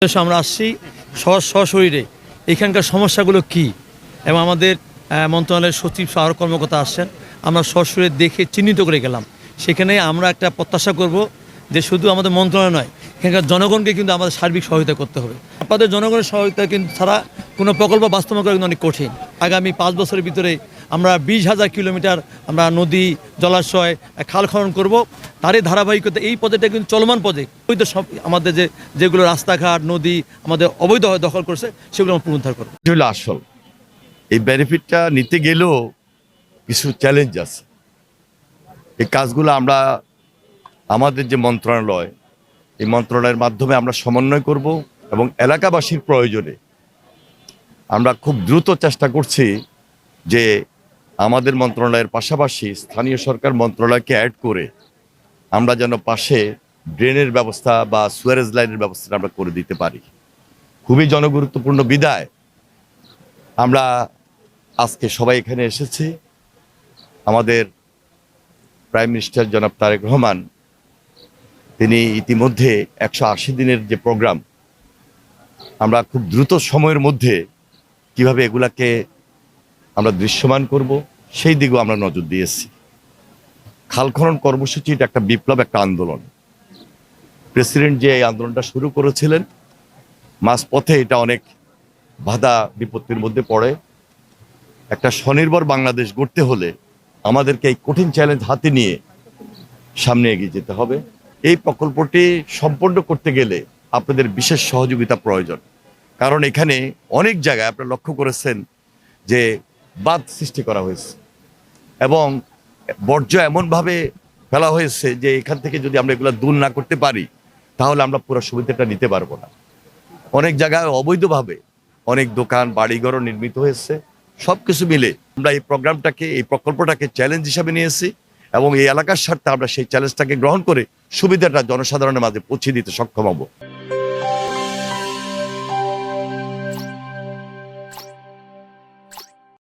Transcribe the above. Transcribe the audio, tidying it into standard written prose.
আমরা আসছি সশরীরে এখানকার সমস্যাগুলো কি এবং আমাদের মন্ত্রণালয়ের সচিব সহ কর্মকর্তা আসছেন, আমরা সশরীরে দেখে চিহ্নিত করে গেলাম। সেখানে আমরা একটা প্রত্যাশা করব যে শুধু আমাদের মন্ত্রণালয় নয়, এখানকার জনগণকে কিন্তু আমাদের সার্বিক সহায়তা করতে হবে। আপনাদের জনগণের সহায়তা কিন্তু ছাড়া কোনো প্রকল্প বাস্তবায়ন করা কিন্তু অনেক কঠিন। আগামী 5 বছরের ভিতরে আমরা 20,000 কিলোমিটার আমরা নদী, জলাশয়, খাল খনন করব। তারই ধারাবাহিকতা এই প্রজেক্টটা কিন্তু চলমান প্রজেক্ট। অবৈধ সব আমাদের যেগুলো রাস্তাঘাট, নদী আমাদের অবৈধ দখল করছে, সেগুলো আমরা পুনরুদ্ধার করবো। আসল এই বেনিফিটটা নিতে গেলেও কিছু চ্যালেঞ্জ আছে। এই কাজগুলো আমরা আমাদের যে মন্ত্রণালয়, এই মন্ত্রণালয়ের মাধ্যমে আমরা সমন্বয় করব এবং এলাকাবাসীর প্রয়োজনে আমরা খুব দ্রুত চেষ্টা করছি যে আমাদের মন্ত্রণালয়ের পাশাপাশি স্থানীয় সরকার মন্ত্রণালয়কে অ্যাড করে আমরা যেন পাশে ড্রেনের ব্যবস্থা বা সুয়ারেজ লাইনের ব্যবস্থা আমরা করে দিতে পারি। খুবই জনগুরুত্বপূর্ণ বিধায় আমরা আজকে সবাই এখানে এসেছি। আমাদের প্রাইম মিনিস্টার জনাব তারেক রহমান তিনি ইতিমধ্যে 180 দিনের যে প্রোগ্রাম, আমরা খুব দ্রুত সময়ের মধ্যে কিভাবে এগুলাকে আমরা দৃশ্যমান করব সেই দিকেও আমরা নজর দিয়েছি। খাল খনন কর্মসূচি এটা একটা বিপ্লব, একটা আন্দোলন। প্রেসিডেন্ট যে এই আন্দোলনটা শুরু করেছিলেন, মাঝপথে এটা অনেক বাধা বিপত্তির মধ্যে পড়ে। একটা স্বনির্ভর বাংলাদেশ গড়তে হলে আমাদেরকে এই কঠিন চ্যালেঞ্জ হাতে নিয়ে সামনে এগিয়ে যেতে হবে। এই প্রকল্পটি সম্পন্ন করতে গেলে আপনাদের বিশেষ সহযোগিতা প্রয়োজন, কারণ এখানে অনেক জায়গায় আপনারা লক্ষ্য করেছেন যে বাঁধ সৃষ্টি করা হয়েছে এবং বর্জ্য এমনভাবে ফেলা হয়েছে যে এখান থেকে যদি আমরা এগুলো দূর না করতে পারি তাহলে আমরা পুরো সুবিধাটা নিতে পারবো না। অনেক জায়গায় অবৈধভাবে অনেক দোকান, বাড়িঘরও নির্মিত হয়েছে। সব কিছু মিলে আমরা এই প্রোগ্রামটাকে, এই প্রকল্পটাকে চ্যালেঞ্জ হিসাবে নিয়েছি এবং এই এলাকার স্বার্থে আমরা সেই চ্যালেঞ্জটাকে গ্রহণ করে সুবিধাটা জনসাধারণের মাঝে পৌঁছে দিতে সক্ষম হব।